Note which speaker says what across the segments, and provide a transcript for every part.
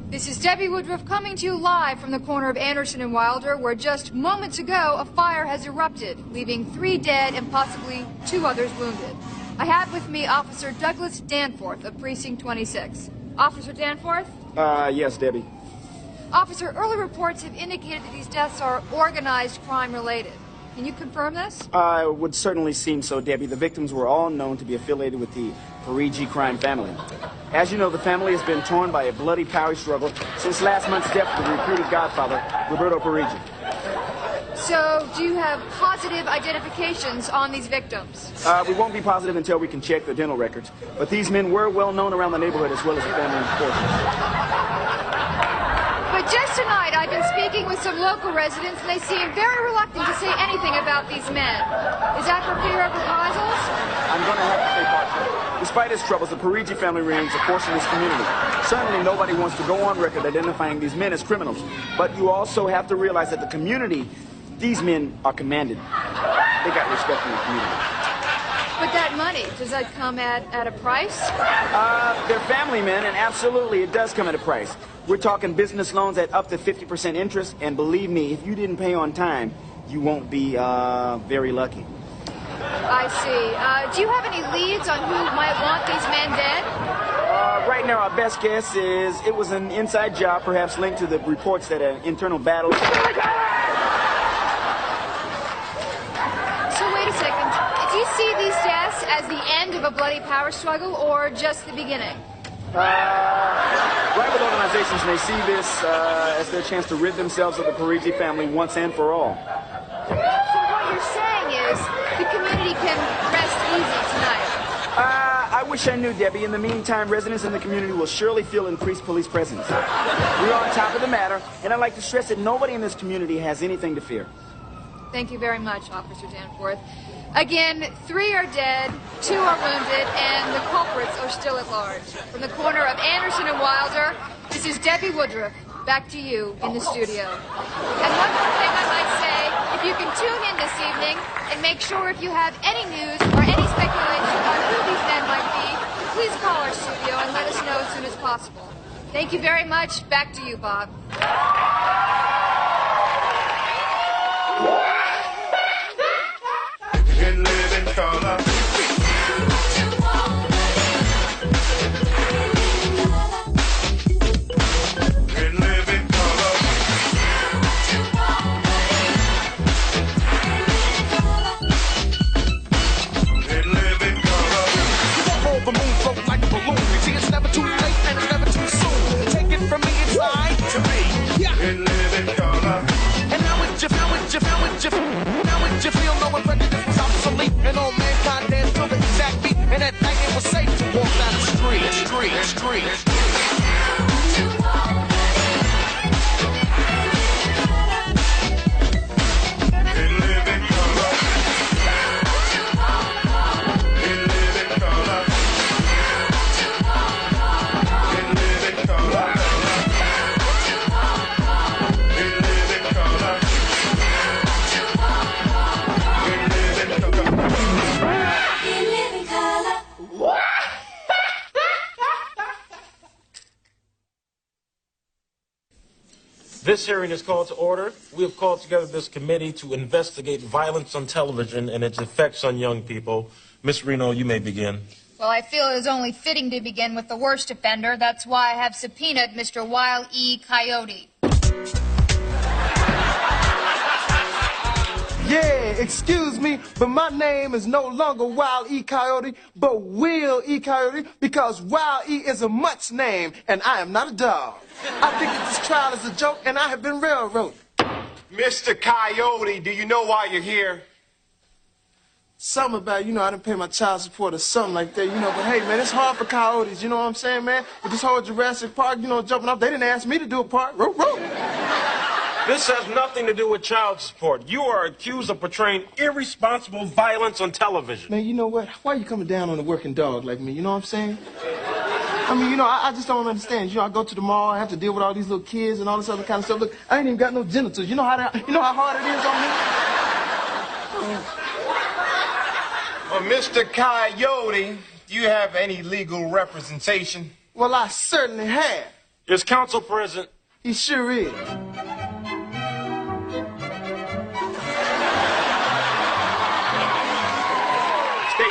Speaker 1: This is Debbie Woodruff coming to you live from the corner of Anderson and Wilder, where just moments ago a fire has erupted, leaving 3 dead and possibly 2 others wounded. I have with me Officer Douglas Danforth of Precinct 26. Officer Danforth?
Speaker 2: Yes, Debbie.
Speaker 1: Officer, early reports have indicated that these deaths are organized crime related. Can you confirm this?
Speaker 2: It would certainly seem so, Debbie. The victims were all known to be affiliated with the Parigi crime family. As you know, the family has been torn by a bloody power struggle since last month's death of the recruited godfather, Roberto Parigi.
Speaker 1: So, do you have positive identifications on these victims?
Speaker 2: We won't be positive until we can check the dental records, but these men were well known around the neighborhood as well as the family enforcement.
Speaker 1: But just tonight, I've been speaking with some local residents, and they seem very reluctant to say anything about these men. Is that for fear of reprisals?
Speaker 2: I'm going to have to say partially. Despite its troubles, the Parigi family remains a force in this community. Certainly nobody wants to go on record identifying these men as criminals. But you also have to realize that the community, these men are commanded. They got respect from the community.
Speaker 1: But that money, does that come at a price?
Speaker 2: They're family men, and absolutely it does come at a price. We're talking business loans at up to 50% interest, and believe me, if you didn't pay on time, you won't be very lucky.
Speaker 1: I see. Do you have any leads on who might want these men dead?
Speaker 2: Right now, our best guess is it was an inside job, perhaps linked to the reports that an internal battle...
Speaker 1: So wait a second. Do you see these deaths as the end of a bloody power struggle, or just the beginning?
Speaker 2: Rival organizations may see this as their chance to rid themselves of the Parigi family once and for all.
Speaker 1: So what you're saying is the community can rest easy tonight.
Speaker 2: I wish I knew, Debbie. In the meantime, residents in the community will surely feel increased police presence. We're on top of the matter, and I'd like to stress that nobody in this community has anything to fear.
Speaker 1: Thank you very much, Officer Danforth. Again, 3 are dead, 2 are wounded, and the culprits are still at large. From the corner of Anderson and Wilder, this is Debbie Woodruff. Back to you in the studio. And one more thing I might say, if you can tune in this evening and make sure if you have any news or any speculation on who these men might be, please call our studio and let us know as soon as possible. Thank you very much. Back to you, Bob.
Speaker 3: In living color.
Speaker 4: And all mankind danced to the exact beat. And at night it was safe to walk down the street.
Speaker 5: This hearing is called to order. We have called together this committee to investigate violence on television and its effects on young people. Ms. Reno, you may begin.
Speaker 1: Well, I feel it is only fitting to begin with the worst offender. That's why I have subpoenaed Mr. Wile E. Coyote.
Speaker 6: Yeah, excuse me, but my name is no longer Wile E. Coyote, but Will E. Coyote, because Wile E. is a much name, and I am not a dog. I think that this trial is a joke, and I have been railroaded.
Speaker 3: Mr. Coyote, do you know why you're here?
Speaker 6: Something about, I didn't pay my child support or something like that, but hey, man, it's hard for coyotes, you know what I'm saying, man? With this whole Jurassic Park, jumping off, they didn't ask me to do a part. Row, row.
Speaker 5: This has nothing to do with child support. You are accused of portraying irresponsible violence on television.
Speaker 6: Man, you know what? Why are you coming down on a working dog like me, you know what I'm saying? I mean, I just don't understand. I go to the mall, I have to deal with all these little kids and all this other kind of stuff. Look, I ain't even got no genitals. You know how hard it is on me?
Speaker 3: Well, Mr. Coyote, do you have any legal representation?
Speaker 6: Well, I certainly have.
Speaker 5: Is counsel present?
Speaker 6: He sure is.
Speaker 5: State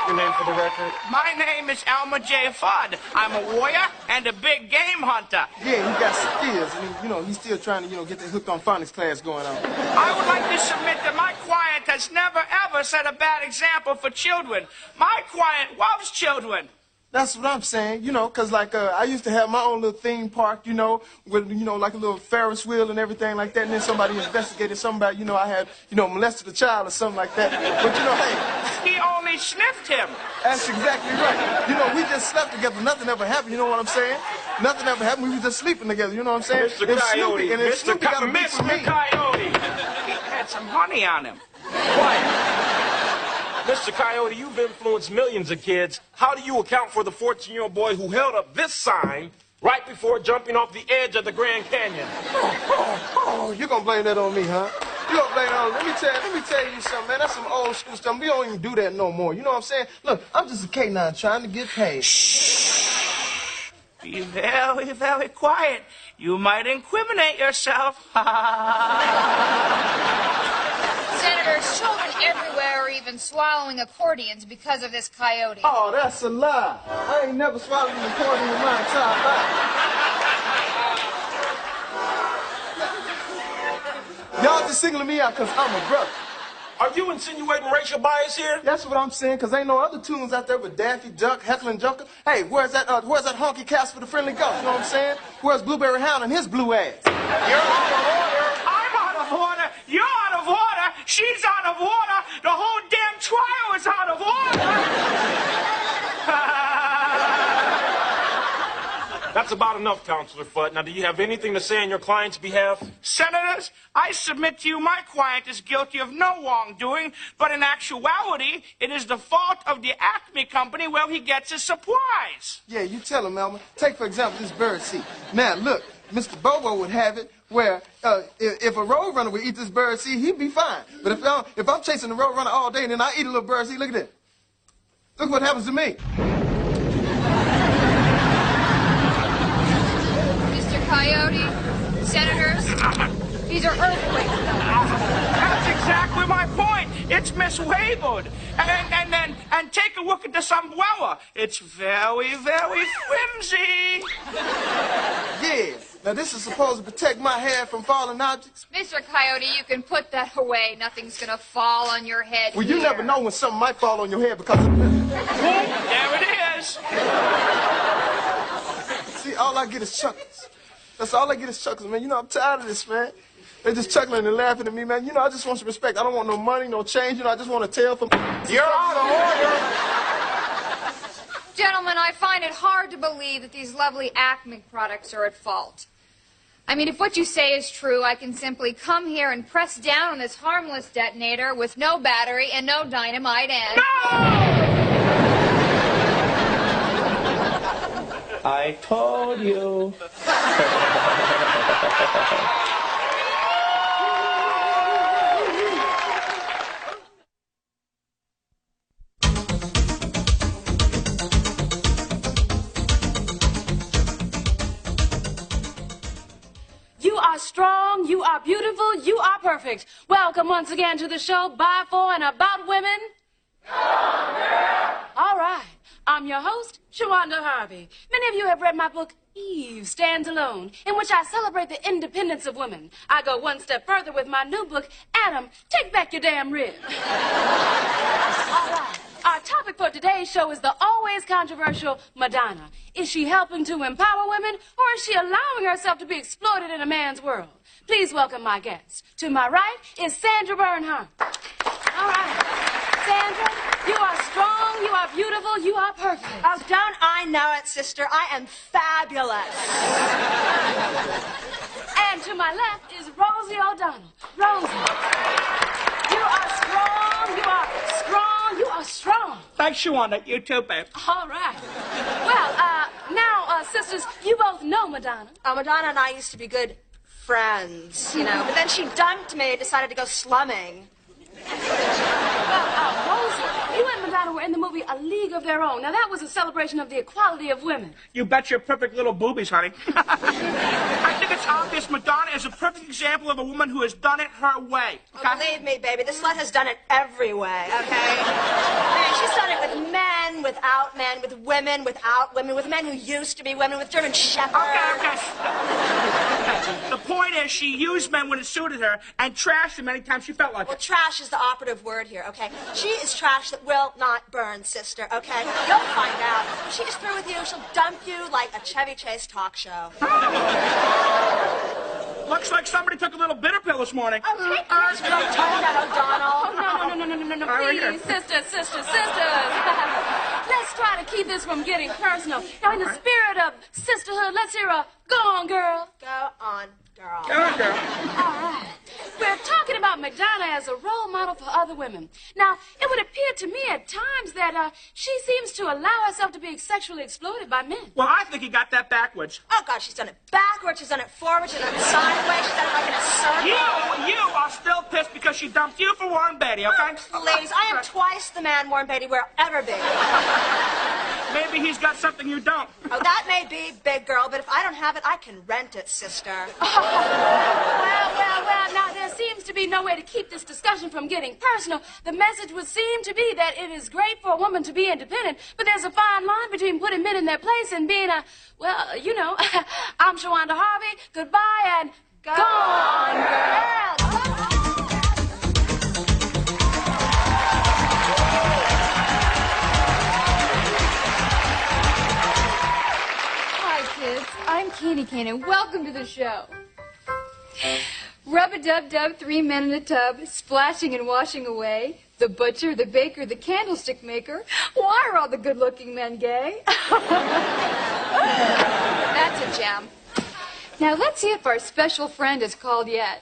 Speaker 5: your name for the record.
Speaker 7: My name is Elmer J. Fudd. I'm a warrior and a big game hunter.
Speaker 6: Yeah, he got skills, and he's still trying to, get the hooked on phonics class going on.
Speaker 7: I would like to submit that my client has never, ever set a bad example for children. My client loves children.
Speaker 6: That's what I'm saying, because, I used to have my own little theme park, with, like a little Ferris wheel and everything like that, and then somebody investigated something about, I had, molested a child or something like that. But, hey.
Speaker 7: He only sniffed him.
Speaker 6: That's exactly right. We just slept together. Nothing ever happened, you know what I'm saying? Nothing ever happened. We were just sleeping together, you know what I'm saying?
Speaker 5: Mr. Coyote,
Speaker 7: Mr. Coyote. He had some honey on him.
Speaker 5: Quiet. Mr. Coyote, you've influenced millions of kids. How do you account for the 14-year-old boy who held up this sign right before jumping off the edge of the Grand Canyon?
Speaker 6: Oh, you're going to blame that on me, huh? You're going to blame that on me. Let me tell you something, man. That's some old school stuff. We don't even do that no more. You know what I'm saying? Look, I'm just a K9 trying to get paid.
Speaker 7: Shh. Be very, very quiet. You might incriminate yourself.
Speaker 1: Senators, children everywhere are even swallowing accordions because of this coyote.
Speaker 6: Oh, that's a lie. I ain't never swallowed an accordion in my entire life. Y'all just singling me out because I'm a brother.
Speaker 5: Are you insinuating racial bias here?
Speaker 6: That's what I'm saying, because ain't no other tunes out there with Daffy Duck, Heckling Joker. Hey, where's that honky Casper the Friendly Ghost, you know what I'm saying? Where's Blueberry Hound and his blue ass?
Speaker 7: You're out of order. I'm out of order. You're out of order. She's out of order. The whole damn trial is out of order.
Speaker 5: That's about enough, Counselor Fudd. Now, do you have anything to say on your client's behalf?
Speaker 7: Senators, I submit to you my client is guilty of no wrongdoing, but in actuality, it is the fault of the Acme Company where he gets his supplies.
Speaker 6: Yeah, you tell him, Elmer. Take, for example, this bird seed. Now, look, Mr. Bobo would have it where if a road runner would eat this bird seed, he'd be fine. But if I'm chasing the road runner all day and then I eat a little bird seed, look at this. Look what happens to me.
Speaker 1: Coyote, senators, these are earthquakes.
Speaker 7: That's exactly my point. It's mislabeled. And take a look at this umbrella. It's very, very flimsy.
Speaker 6: Yeah. Now, this is supposed to protect my head from falling objects.
Speaker 1: Mr. Coyote, you can put that away. Nothing's going to fall on your head
Speaker 6: Well,
Speaker 1: here.
Speaker 6: you never know when something might fall on your head because of this.
Speaker 7: There it is.
Speaker 6: See, all I get is chuckles. That's all I get is chuckles, man. I'm tired of this, man. They're just chuckling and laughing at me, man. I just want some respect. I don't want no money, no change. I just want a tail from...
Speaker 7: You're out of order.
Speaker 1: Gentlemen, I find it hard to believe that these lovely Acme products are at fault. I mean, if what you say is true, I can simply come here and press down on this harmless detonator with no battery and no dynamite and...
Speaker 7: No!
Speaker 8: I told you.
Speaker 9: You are strong, you are beautiful, you are perfect. Welcome once again to the show by, for, and about women. All right. I'm your host, Shawanda Harvey. Many of you have read my book, Eve Stands Alone, in which I celebrate the independence of women. I go one step further with my new book, Adam, Take Back Your Damn Rib. All right. Our topic for today's show is the always controversial Madonna. Is she helping to empower women, or is she allowing herself to be exploited in a man's world? Please welcome my guest. To my right is Sandra Bernhardt. All right. Sandra, you are strong, you are beautiful, you are perfect.
Speaker 10: Oh, don't I know it, sister? I am fabulous.
Speaker 9: And to my left is Rosie O'Donnell. Rosie, you are strong, you are strong, you are strong.
Speaker 7: Thanks, Shawanda. You too, babe.
Speaker 9: All right. Well, now, sisters, you both know Madonna.
Speaker 10: Oh, Madonna and I used to be good friends, but then she dumped me and decided to go slumming.
Speaker 9: Well, Rosie, you and Madonna were in the movie a league of their own. Now, that was a celebration of the equality of women.
Speaker 7: You bet your perfect little boobies, honey. I think it's obvious Madonna is a perfect example of a woman who has done it her way. Okay?
Speaker 10: Oh, believe me, baby, this slut has done it every way, okay? I mean, she's done it with men, without men, with women, without women, with men who used to be women, with German shepherds.
Speaker 7: Okay. The point is, she used men when it suited her and trashed them anytime she felt like
Speaker 10: Well,
Speaker 7: it.
Speaker 10: trash is the operative word here, okay? She is trash that will not burn, sister, okay? You'll find out. When she is through with you, she'll dump you like a Chevy Chase talk show.
Speaker 7: Looks like somebody took a little bitter pill this morning.
Speaker 10: Oh, take yours, but don't tell that, O'Donnell.
Speaker 9: No, please, sisters. Let's try to keep this from getting personal. Now, in the spirit of sisterhood, let's hear a go on, girl.
Speaker 10: Go on, girl.
Speaker 7: Go on, girl.
Speaker 9: All right. We're talking about Madonna as a role model for other women. Now, it would appear to me at times that she seems to allow herself to be sexually exploited by men.
Speaker 7: Well, I think he got that backwards.
Speaker 10: Oh, God, she's done it backwards, she's done it forward, she's done it sideways, she's done it like in a circle.
Speaker 7: You are still pissed because she dumped you for Warren Beatty, okay?
Speaker 10: Oh, please, I am twice the man Warren Beatty will ever be.
Speaker 7: Maybe he's got something you don't.
Speaker 10: Oh, that may be, big girl, but if I don't have it, I can rent it, sister.
Speaker 9: Well, now there seems to be no way to keep this discussion from getting personal. The message would seem to be that it is great for a woman to be independent, but there's a fine line between putting men in their place and being I'm Shawanda Harvey, goodbye, and go on, girl.
Speaker 1: Hi, kids. I'm Candy Cane, and welcome to the show. Rub-a-dub-dub, 3 men in a tub, splashing and washing away. The butcher, the baker, the candlestick maker. Why are all the good-looking men gay? That's a gem. Now, let's see if our special friend has called yet.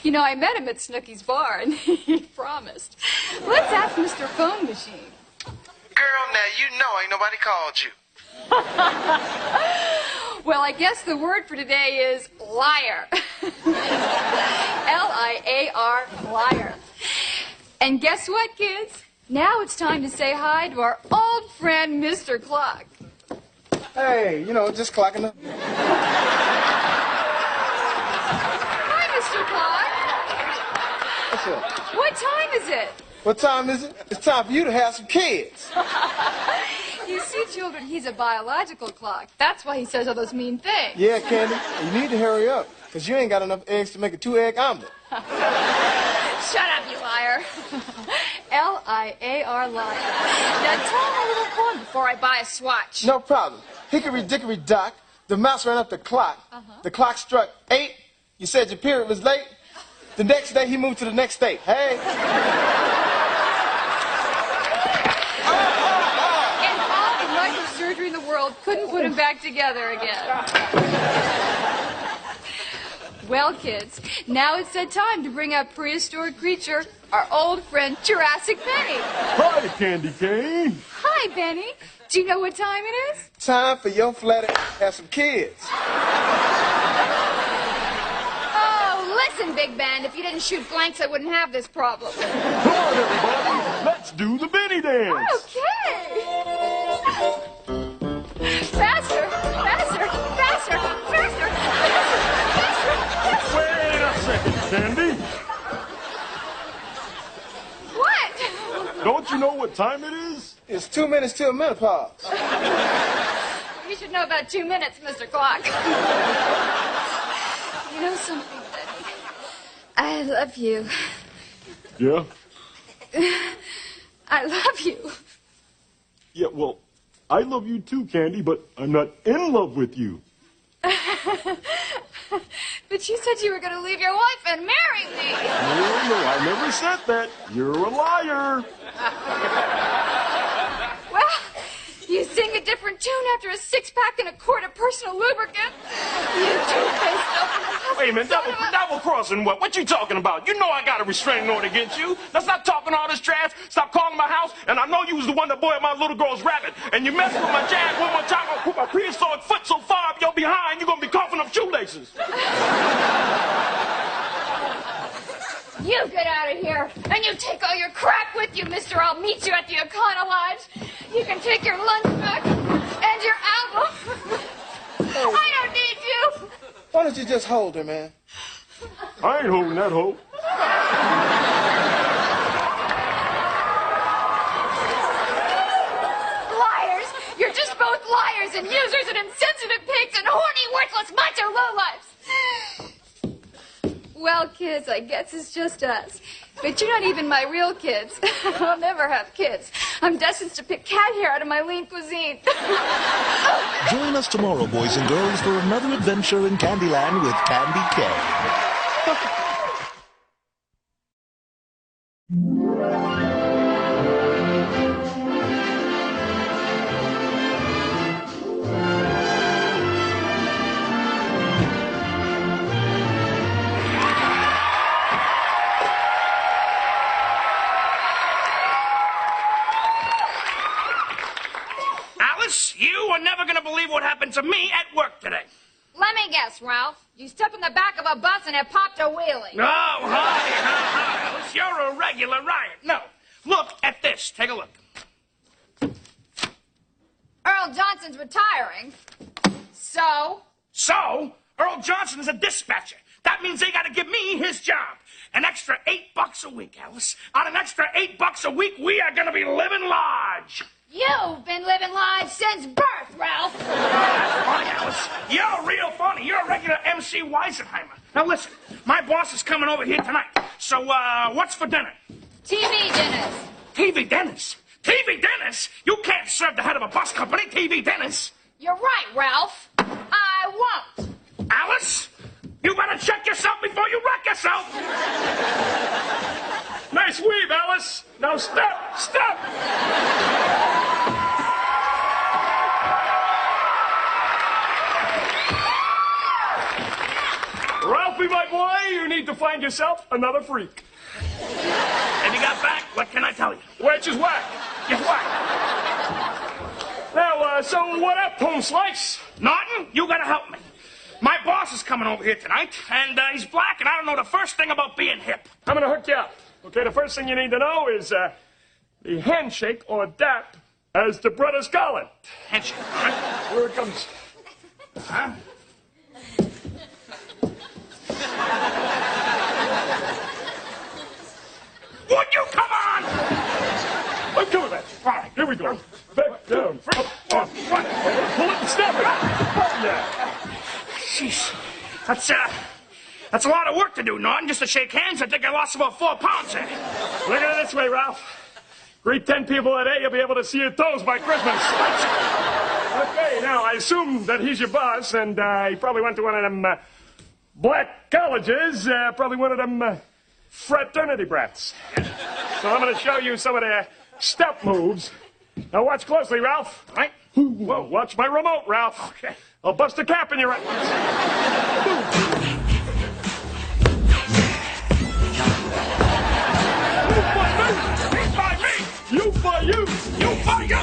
Speaker 1: You know, I met him at Snooky's bar, and he promised. Let's ask Mr. Phone Machine.
Speaker 6: Girl, now you know ain't nobody called you.
Speaker 1: Well, I guess the word for today is liar. L-I-A-R, liar. And guess what, kids? Now it's time to say hi to our old friend, Mr. Clock.
Speaker 6: Hey, just clocking up.
Speaker 1: Hi, Mr. Clock.
Speaker 6: What's up?
Speaker 1: What time is it?
Speaker 6: What time is it? It's time for you to have some kids.
Speaker 1: You see, children, he's a biological clock. That's why he says all those mean things.
Speaker 6: Yeah, Candy, you need to hurry up, because you ain't got enough eggs to make a 2-egg omelet.
Speaker 1: Shut up, you liar. L-I-A-R, liar. Now tell my little poem before I buy a swatch.
Speaker 6: No problem. Hickory dickory dock, the mouse ran up the clock. The clock struck 8. You said your period was late. The next day he moved to the next state. Hey.
Speaker 1: And all the microsurgery in the world couldn't put him back together again. Well, kids, now it's that time to bring up prehistoric creature, our old friend Jurassic Benny.
Speaker 11: Hi, Candy Cane.
Speaker 1: Hi, Benny. Do you know what time it is?
Speaker 6: Time for your flat ass to have some kids.
Speaker 1: Oh, listen, Big Ben, if you didn't shoot blanks, I wouldn't have this problem.
Speaker 11: Come on, everybody. Let's do the Benny dance.
Speaker 1: Okay. Faster, faster, faster, faster, faster, faster.
Speaker 11: Wait a second, Candy.
Speaker 1: What?
Speaker 11: Don't you know what time it is?
Speaker 6: It's 2 minutes till menopause.
Speaker 1: You should know about 2 minutes, Mr. Clock. You know something, Benny? I love you.
Speaker 11: Yeah?
Speaker 1: I love you.
Speaker 11: Yeah, well, I love you too, Candy, but I'm not in love with you.
Speaker 1: But you said you were going to leave your wife and marry me.
Speaker 11: No, I never said that. You're a liar.
Speaker 1: Well, you sing a different tune after a 6-pack and a quart of personal lubricant. You two-faced open.
Speaker 5: Wait a minute, double crossing what? What you talking about? You know I got a restraining order against you. Now stop talking all this trash. Stop calling my house. And I know you was the one that boiled my little girl's rabbit. And you messed with my jag one more time. I'll put my prehistoric foot so far up your behind, you're gonna be coughing up shoelaces.
Speaker 1: You get out of here, and you take all your crap with you, mister. I'll meet you at the Econo Lodge. You can take your lunchbook and your album. I don't need you.
Speaker 6: Why don't you just hold her, man?
Speaker 11: I ain't holding that hoe.
Speaker 1: Liars! You're just both liars and users and insensitive pigs and horny, worthless macho lowlifes. Well, kids, I guess it's just us. But you're not even my real kids. I'll never have kids. I'm destined to pick cat hair out of my lean cuisine.
Speaker 12: Join us tomorrow, boys and girls, for another adventure in Candyland with Candy K.
Speaker 7: You are never going to believe what happened to me at work today.
Speaker 1: Let me guess, Ralph. You stepped in the back of a bus and it popped a wheelie.
Speaker 7: Oh, hi, Alice. You're a regular riot. No. Look at this. Take a look.
Speaker 1: Earl Johnson's retiring. So?
Speaker 7: So? Earl Johnson is a dispatcher. That means they got to give me his job. An extra $8 a week, Alice. On an extra $8 a week, we are going to be living large.
Speaker 1: You've been living large since birth, Ralph.
Speaker 7: That's funny, Alice. You're real funny. You're a regular MC Weisenheimer. Now listen, my boss is coming over here tonight. So, what's for dinner?
Speaker 1: TV dinners.
Speaker 7: TV dinners? TV dinners? You can't serve the head of a bus company TV dinners.
Speaker 1: You're right, Ralph. I won't.
Speaker 7: Alice, you better check yourself before you wreck yourself.
Speaker 11: Nice weave, Alice. Now step, step. Ralphie, my boy, you need to find yourself another freak.
Speaker 7: Have you got back? What can I tell you?
Speaker 11: Which is whack.
Speaker 7: Guess what?
Speaker 11: Now, so what up, Home Slice?
Speaker 7: Norton, you gotta help me. My boss is coming over here tonight, and he's black, and I don't know the first thing about being hip.
Speaker 11: I'm gonna hook you up. Okay, the first thing you need to know is the handshake or dap as the brothers call it.
Speaker 7: Handshake, right?
Speaker 11: Here it comes.
Speaker 7: Huh? Would you come on?
Speaker 11: I'm coming back.
Speaker 7: All right,
Speaker 11: here we go. Back, down, up, up, right. Pull it and snap it. Oh, yeah.
Speaker 7: Jeez, that's a lot of work to do, Norton, just to shake hands. I think I lost about 4 pounds there.
Speaker 11: Look at it this way, Ralph. Greet 10 people a day, you'll be able to see your toes by Christmas. Okay, now, I assume that he's your boss, and he probably went to one of them black colleges, probably one of them fraternity brats. So I'm going to show you some of the step moves. Now, watch closely, Ralph.
Speaker 7: All right?
Speaker 11: Whoa, watch my remote, Ralph.
Speaker 7: Okay.
Speaker 11: I'll bust a cap in your...
Speaker 7: You by me!
Speaker 11: You by you!
Speaker 7: You by you!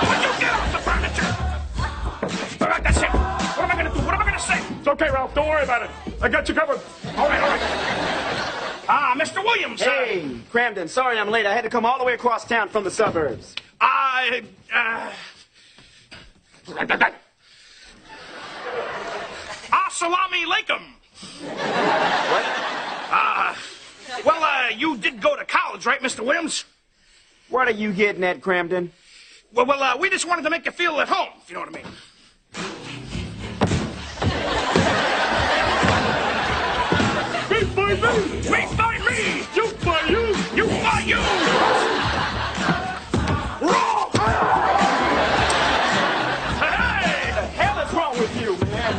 Speaker 7: When you get off the furniture! All right, that's it. What am I going to do? What am I going to say?
Speaker 11: It's okay, Ralph. Don't worry about it. I got you covered.
Speaker 7: All right, all right. Mr. Williams.
Speaker 2: Hey, Cramden, sorry I'm late. I had to come all the way across town from the suburbs.
Speaker 7: Assalamu alaikum.
Speaker 2: What?
Speaker 7: Well, you did go to college, right, Mr. Williams?
Speaker 2: What are you getting at, Cramden?
Speaker 7: Well, we just wanted to make you feel at home, if you know what I mean.
Speaker 11: Me by me!
Speaker 7: Me by me!
Speaker 11: You by you!
Speaker 7: You by you! Wrong!
Speaker 2: Hey! What the hell is wrong with you, man?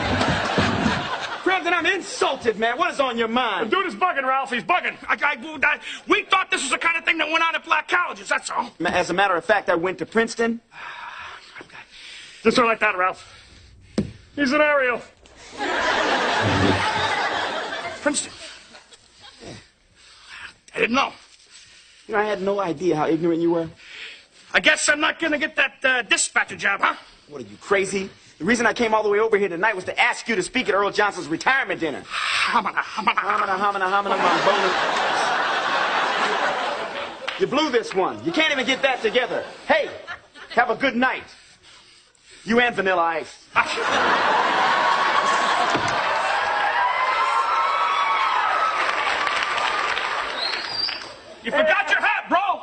Speaker 2: Cramden, I'm insulted, man. What is on your
Speaker 11: The
Speaker 2: mind?
Speaker 11: dude is bugging, Ralph. He's bugging.
Speaker 7: We thought this was the kind of thing that went on at black colleges, that's all.
Speaker 2: As a matter of fact, I went to Princeton.
Speaker 11: Just don't like that, Ralph. He's an Ariel.
Speaker 7: Princeton. I didn't know.
Speaker 2: You know, I had no idea how ignorant you were.
Speaker 7: I guess I'm not going to get that dispatcher job, huh?
Speaker 2: What are you, crazy? The The reason I came all the way over here tonight was to ask you to speak at Earl Johnson's retirement dinner. Hamana, you blew this one. You can't even get that together. Hey, have a good night. You and Vanilla Ice.
Speaker 11: You forgot your hat, bro!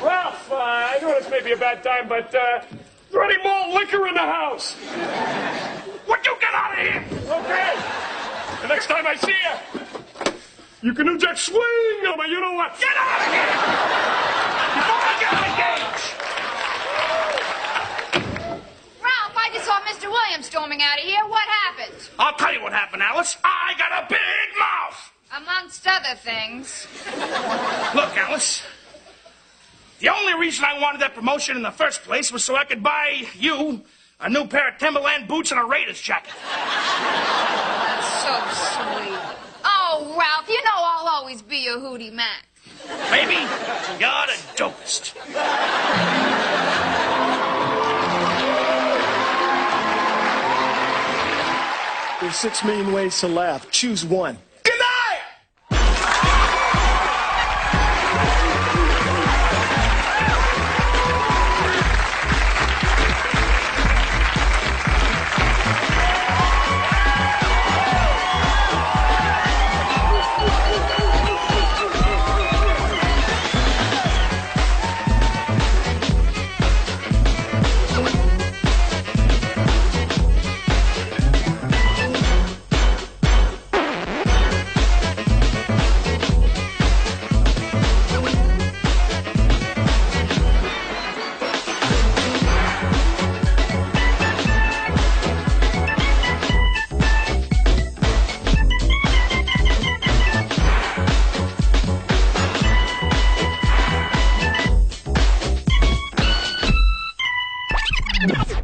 Speaker 11: Ralph, I know this may be a bad time, but, is there any more liquor in the house?
Speaker 7: Would you get out of here?
Speaker 11: Okay. The next time I see you, you can do just swing on me, you know what?
Speaker 7: Get out of here! Before I get engaged!
Speaker 1: Ralph, I just saw Mr. Williams storming out of here. What happened?
Speaker 7: I'll tell you what happened, Alice. I got a big mouth!
Speaker 1: Amongst other things.
Speaker 7: Look, Alice. The only reason I wanted that promotion in the first place was so I could buy you a new pair of Timberland boots and a Raiders jacket.
Speaker 1: That's so sweet. Oh, Ralph, you know I'll always be your Hootie Mac.
Speaker 7: Baby, you're the dopest.
Speaker 13: There's 6 million ways to laugh. Choose one.
Speaker 12: No.